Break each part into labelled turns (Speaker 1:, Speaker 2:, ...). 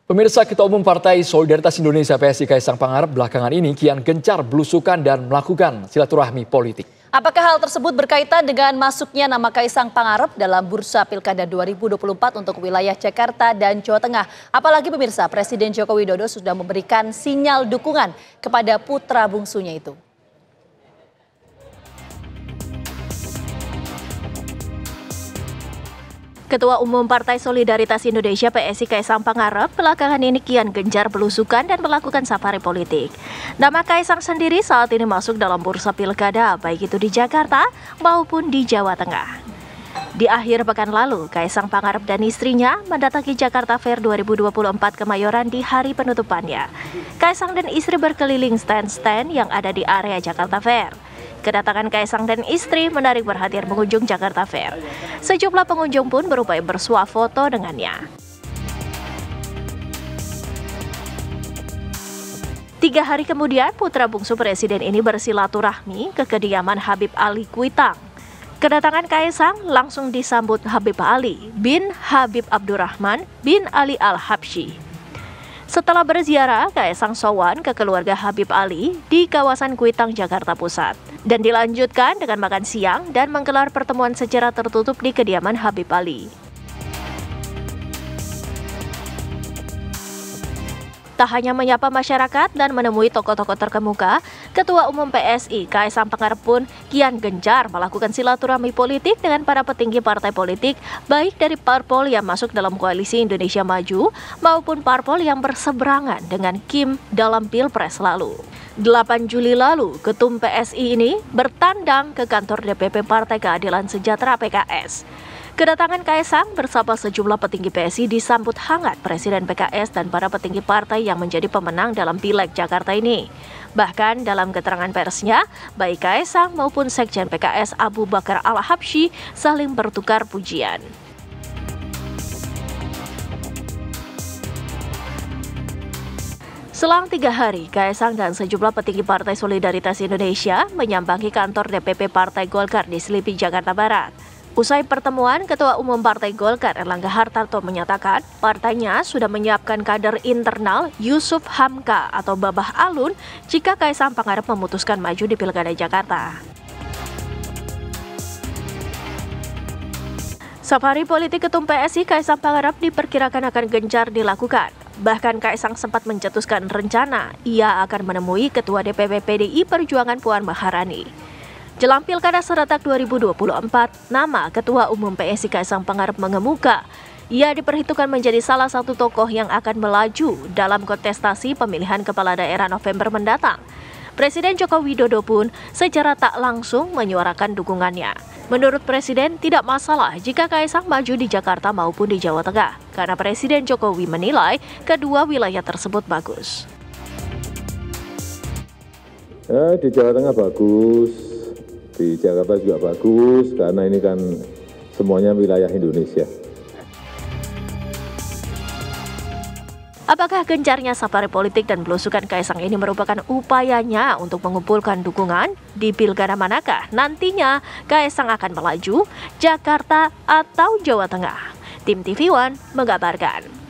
Speaker 1: Pemirsa, Ketua Umum Partai Solidaritas Indonesia (PSI) Kaisang Pangarep belakangan ini kian gencar belusukan dan melakukan silaturahmi politik.
Speaker 2: Apakah hal tersebut berkaitan dengan masuknya nama Kaisang Pangarep dalam bursa Pilkada 2024 untuk wilayah Jakarta dan Jawa Tengah? Apalagi pemirsa, Presiden Joko Widodo sudah memberikan sinyal dukungan kepada putra bungsunya itu. Ketua Umum Partai Solidaritas Indonesia (PSI) Kaisang Pangarep belakangan ini kian gencar belusukan dan melakukan safari politik. Nama Kaisang sendiri saat ini masuk dalam bursa pilkada baik itu di Jakarta maupun di Jawa Tengah. Di akhir pekan lalu, Kaisang Pangarep dan istrinya mendatangi Jakarta Fair 2024 Kemayoran di hari penutupannya. Kaisang dan istri berkeliling stand-stand yang ada di area Jakarta Fair. Kedatangan Kaisang dan istri menarik perhatian pengunjung Jakarta Fair. Sejumlah pengunjung pun berupaya bersuah foto dengannya. 3 hari kemudian, putra bungsu presiden ini bersilaturahmi ke kediaman Habib Ali Kuitang. Kedatangan Kaisang langsung disambut Habib Ali bin Habib Abdurrahman bin Ali Al-Habsyi. Setelah berziarah, Kaisang sowan ke keluarga Habib Ali di kawasan Kuitang, Jakarta Pusat. Dan dilanjutkan dengan makan siang dan menggelar pertemuan secara tertutup di kediaman Habib Ali. Tak hanya menyapa masyarakat dan menemui tokoh-tokoh terkemuka, Ketua Umum PSI Kaisang Pangarep pun kian gencar melakukan silaturahmi politik dengan para petinggi partai politik, baik dari parpol yang masuk dalam koalisi Indonesia Maju maupun parpol yang berseberangan dengan Kim dalam Pilpres lalu. 8 Juli lalu, Ketum PSI ini bertandang ke kantor DPP Partai Keadilan Sejahtera (PKS). Kedatangan Kaisang bersama sejumlah petinggi PSI disambut hangat Presiden PKS dan para petinggi partai yang menjadi pemenang dalam Pileg Jakarta ini. Bahkan dalam keterangan persnya, baik Kaisang maupun Sekjen PKS Abu Bakar Al-Habsyi saling bertukar pujian. Selang 3 hari, Kaisang dan sejumlah petinggi Partai Solidaritas Indonesia menyambangi kantor DPP Partai Golkar di Selipi, Jakarta Barat. Usai pertemuan, Ketua Umum Partai Golkar Erlangga Hartarto menyatakan partainya sudah menyiapkan kader internal Yusuf Hamka atau Babah Alun jika Kaisang Pangarep memutuskan maju di Pilkada Jakarta. Safari politik Ketum PSI Kaisang Pangarep diperkirakan akan gencar dilakukan. Bahkan Kaisang sempat mencetuskan rencana ia akan menemui Ketua DPP PDI Perjuangan Puan Maharani. Jelang Pilkada serentak 2024, nama Ketua Umum PSI Kaisang Pangarep mengemuka. Ia diperhitungkan menjadi salah satu tokoh yang akan melaju dalam kontestasi pemilihan kepala daerah November mendatang. Presiden Joko Widodo pun secara tak langsung menyuarakan dukungannya. Menurut Presiden, tidak masalah jika Kaisang maju di Jakarta maupun di Jawa Tengah, karena Presiden Jokowi menilai kedua wilayah tersebut bagus.
Speaker 3: Di Jawa Tengah bagus, di Jakarta juga bagus, karena ini kan semuanya wilayah Indonesia.
Speaker 2: Apakah gencarnya safari politik dan belusukan Kaisang ini merupakan upayanya untuk mengumpulkan dukungan? Di pilkada manakah nantinya Kaisang akan melaju, Jakarta atau Jawa Tengah? Tim TV One mengabarkan.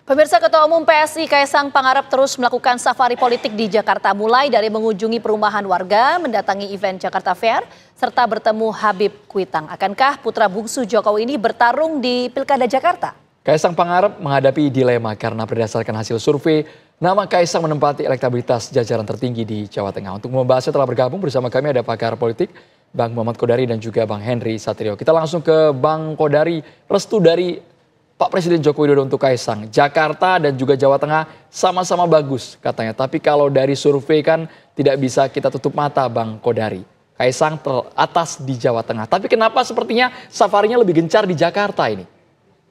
Speaker 2: Pemirsa, Ketua Umum PSI Kaisang Pangarep terus melakukan safari politik di Jakarta, mulai dari mengunjungi perumahan warga, mendatangi event Jakarta Fair, serta bertemu Habib Kuitang. Akankah putra bungsu Jokowi ini bertarung di Pilkada Jakarta?
Speaker 1: Kaisang Pangarep menghadapi dilema karena berdasarkan hasil survei, nama Kaisang menempati elektabilitas jajaran tertinggi di Jawa Tengah. Untuk membahasnya telah bergabung bersama kami ada pakar politik, Bang Muhammad Kodari dan juga Bang Henry Satrio. Kita langsung ke Bang Kodari, restu dari Pak Presiden Joko Widodo untuk Kaisang. Jakarta dan juga Jawa Tengah sama-sama bagus katanya. Tapi kalau dari survei kan tidak bisa kita tutup mata, Bang Kodari. Kaisang teratas di Jawa Tengah. Tapi kenapa sepertinya safarinya lebih gencar di Jakarta ini?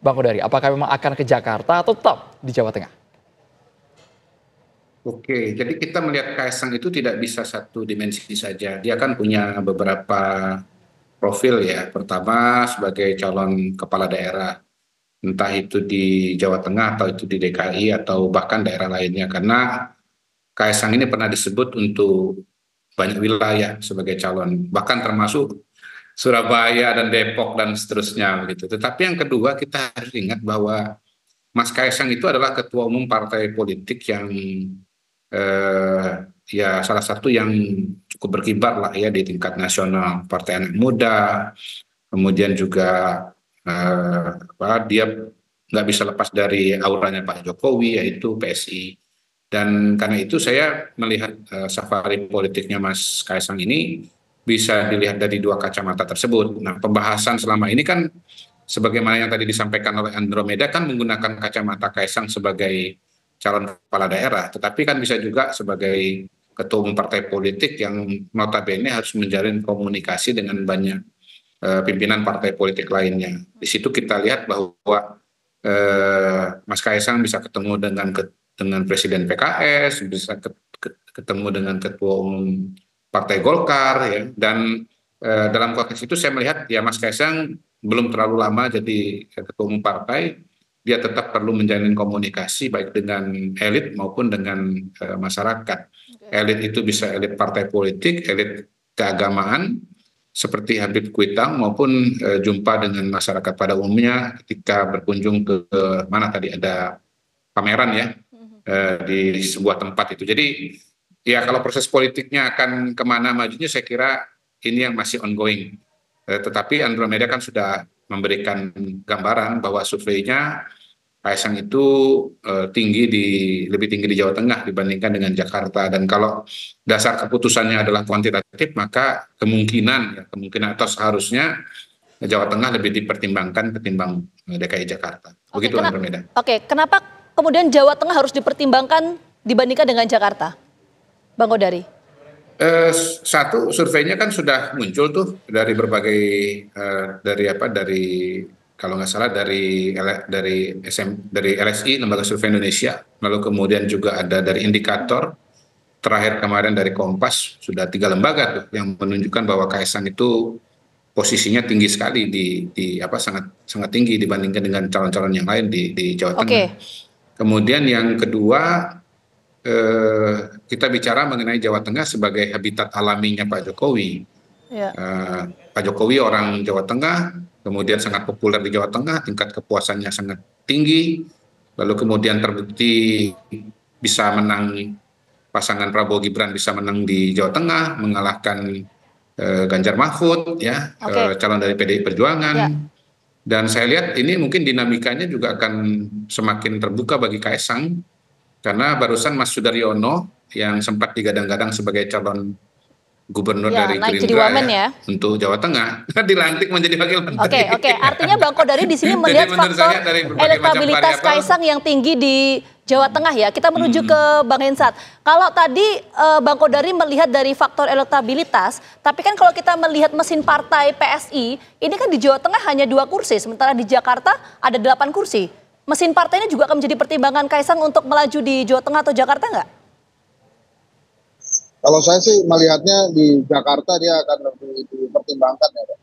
Speaker 1: Bang Kodari, apakah memang akan ke Jakarta atau tetap di Jawa Tengah?
Speaker 4: Oke, jadi kita melihat Kaisang itu tidak bisa satu dimensi saja. Dia kan punya beberapa profil ya. Pertama sebagai calon kepala daerah. Entah itu di Jawa Tengah atau itu di DKI atau bahkan daerah lainnya. Karena Kaisang ini pernah disebut untuk banyak wilayah sebagai calon. Bahkan termasuk Surabaya dan Depok dan seterusnya begitu. Tetapi yang kedua kita harus ingat bahwa Mas Kaisang itu adalah ketua umum partai politik yang ya salah satu yang cukup berkibar lah ya di tingkat nasional, Partai Anak Muda, kemudian juga dia nggak bisa lepas dari auranya Pak Jokowi yaitu PSI. Dan karena itu saya melihat safari politiknya Mas Kaisang ini bisa dilihat dari dua kacamata tersebut. Nah, pembahasan selama ini kan sebagaimana yang tadi disampaikan oleh Andromeda kan menggunakan kacamata Kaisang sebagai calon kepala daerah, tetapi kan bisa juga sebagai ketua umum partai politik yang notabene harus menjalin komunikasi dengan banyak pimpinan partai politik lainnya. Di situ kita lihat bahwa Mas Kaisang bisa ketemu dengan Presiden PKS, bisa ketemu dengan ketua umum Partai Golkar, ya. Dan dalam konteks itu saya melihat ya Mas Kaisang belum terlalu lama jadi ketua umum partai, dia tetap perlu menjalin komunikasi baik dengan elit maupun dengan masyarakat. Elit itu bisa elit partai politik, elit keagamaan, seperti Habib Kuitang maupun jumpa dengan masyarakat pada umumnya ketika berkunjung ke mana tadi ada pameran ya di sebuah tempat itu. Jadi ya kalau proses politiknya akan kemana majunya saya kira ini yang masih ongoing. Tetapi Andromeda kan sudah memberikan gambaran bahwa surveinya Kaisang itu lebih tinggi di Jawa Tengah dibandingkan dengan Jakarta. Dan kalau dasar keputusannya adalah kuantitatif, maka kemungkinan atau seharusnya Jawa Tengah lebih dipertimbangkan ketimbang DKI Jakarta. Begitu Andromeda.
Speaker 5: Oke, kenapa kemudian Jawa Tengah harus dipertimbangkan dibandingkan dengan Jakarta, Bang Kodari?
Speaker 4: Satu, surveinya kan sudah muncul tuh dari berbagai dari kalau nggak salah dari LSI, Lembaga Survei Indonesia, lalu kemudian juga ada dari Indikator, terakhir kemarin dari Kompas, sudah 3 lembaga tuh yang menunjukkan bahwa Kaisang itu posisinya tinggi sekali sangat tinggi dibandingkan dengan calon-calon yang lain di Jawa Tengah. Kemudian yang kedua, kita bicara mengenai Jawa Tengah sebagai habitat alaminya Pak Jokowi. Pak Jokowi orang Jawa Tengah, kemudian sangat populer di Jawa Tengah, tingkat kepuasannya sangat tinggi, lalu kemudian terbukti bisa menang, pasangan Prabowo Gibran bisa menang di Jawa Tengah, mengalahkan Ganjar Mahfud, ya, calon dari PDI Perjuangan. Dan saya lihat ini mungkin dinamikanya juga akan semakin terbuka bagi Kaisang, karena barusan Mas Sudaryono yang sempat digadang-gadang sebagai calon gubernur dari Gerindra untuk Jawa Tengah dilantik menjadi wakil menteri.
Speaker 5: Oke. Artinya Bang Kodari di sini melihat faktor elektabilitas Kaisang yang tinggi di Jawa Tengah ya. Kita menuju ke Bang Hensat. Kalau tadi Bang Kodari melihat dari faktor elektabilitas, tapi kan kalau kita melihat mesin partai PSI, ini kan di Jawa Tengah hanya 2 kursi, sementara di Jakarta ada 8 kursi. Mesin partainya juga akan menjadi pertimbangan Kaisang untuk melaju di Jawa Tengah atau Jakarta nggak?
Speaker 6: Kalau saya sih melihatnya di Jakarta dia akan lebih dipertimbangkan ya,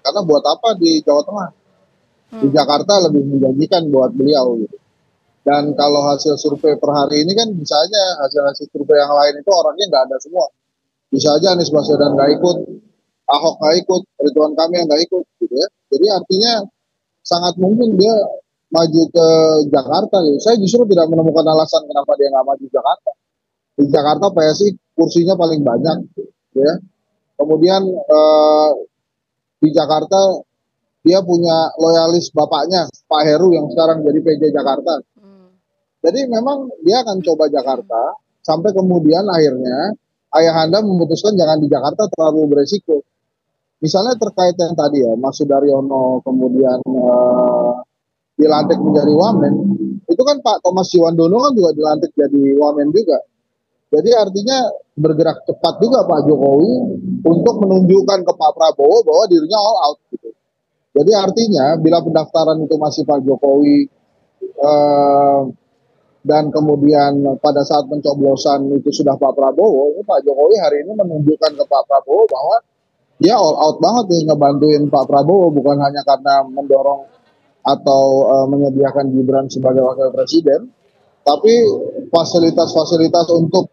Speaker 6: karena buat apa di Jawa Tengah? Di Jakarta lebih menjanjikan buat beliau gitu. Dan kalau hasil survei per hari ini kan bisa aja hasil survei yang lain itu orangnya nggak ada semua. Bisa aja Anies Baswedan nggak ikut, Ahok nggak ikut, Ridwan Kamil nggak ikut gitu ya. Jadi artinya sangat mungkin dia maju ke Jakarta gitu. Saya justru tidak menemukan alasan kenapa dia nggak maju Jakarta. Di Jakarta PSI kursinya paling banyak, ya. Kemudian di Jakarta dia punya loyalis bapaknya Pak Heru yang sekarang jadi PJ Jakarta. Jadi memang dia akan coba Jakarta sampai kemudian akhirnya ayahanda memutuskan jangan di Jakarta terlalu beresiko. Misalnya terkait yang tadi ya Mas Sudaryono kemudian dilantik menjadi wamen, itu kan Pak Thomas Ciwandono kan juga dilantik jadi wamen juga. Jadi artinya bergerak cepat juga Pak Jokowi untuk menunjukkan ke Pak Prabowo bahwa dirinya all out gitu. Jadi artinya bila pendaftaran itu masih Pak Jokowi dan kemudian pada saat pencoblosan itu sudah Pak Prabowo, ini Pak Jokowi hari ini menunjukkan ke Pak Prabowo bahwa dia all out banget nih ngebantuin Pak Prabowo, bukan hanya karena mendorong atau menyediakan Gibran sebagai wakil presiden, tapi fasilitas-fasilitas untuk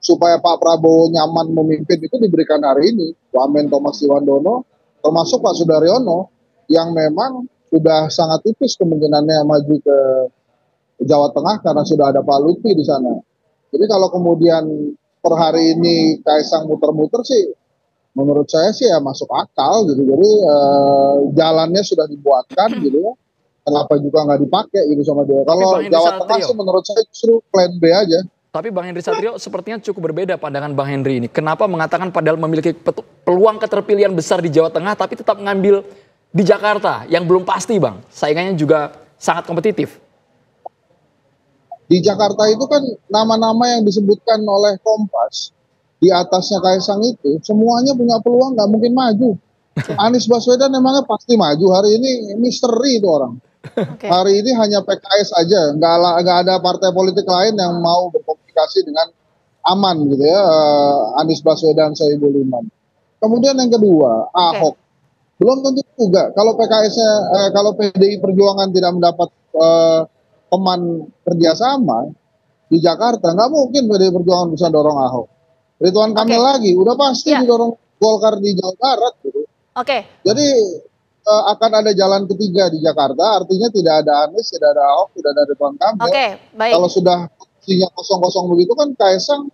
Speaker 6: supaya Pak Prabowo nyaman memimpin itu diberikan hari ini. Wamen Thomas Ciwandono termasuk Pak Sudaryono yang memang sudah sangat tipis kemungkinannya maju ke Jawa Tengah karena sudah ada Pak Lutfi di sana. Jadi kalau kemudian per hari ini Kaisang muter-muter sih, menurut saya sih ya masuk akal gitu. Jadi jalannya sudah dibuatkan gitu ya. Kenapa juga nggak dipakai gitu sama dia. Kalau Jawa Tengah sih menurut saya justru plan B aja.
Speaker 1: Tapi Bang Henry Satrio sepertinya cukup berbeda pandangan Bang Henry ini. Kenapa mengatakan padahal memiliki peluang keterpilihan besar di Jawa Tengah tapi tetap ngambil di Jakarta yang belum pasti Bang. Saingannya juga sangat kompetitif.
Speaker 6: Di Jakarta itu kan nama-nama yang disebutkan oleh Kompas di atasnya Kaisang itu semuanya punya peluang, nggak mungkin maju. Anies Baswedan emangnya pasti maju. Hari ini misteri itu orang. Hari ini hanya PKS aja, nggak ada partai politik lain yang mau berkomunikasi dengan aman gitu ya. Anies Baswedan, Sohibul Iman. Kemudian yang kedua, Ahok. Belum tentu juga kalau PKS-nya, kalau PDI Perjuangan tidak mendapat teman kerjasama di Jakarta, nggak mungkin PDI Perjuangan bisa dorong Ahok. Ridwan Kamil lagi, udah pasti didorong Golkar di Jawa Barat gitu. Jadi akan ada jalan ketiga di Jakarta, artinya tidak ada Anies, tidak ada Ahok, tidak ada Ridwan Kamil. Kalau sudah posisinya kosong-kosong begitu kan Kaisang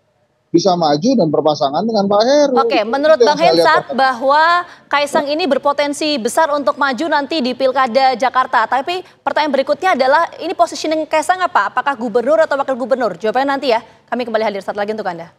Speaker 6: bisa maju dan berpasangan dengan Pak Heru.
Speaker 5: Menurut Bang Hensat bahwa Kaisang ini berpotensi besar untuk maju nanti di Pilkada Jakarta. Tapi pertanyaan berikutnya adalah ini positioning Kaisang apa? Apakah gubernur atau wakil gubernur? Jawabannya nanti ya. Kami kembali hadir saat lagi untuk Anda.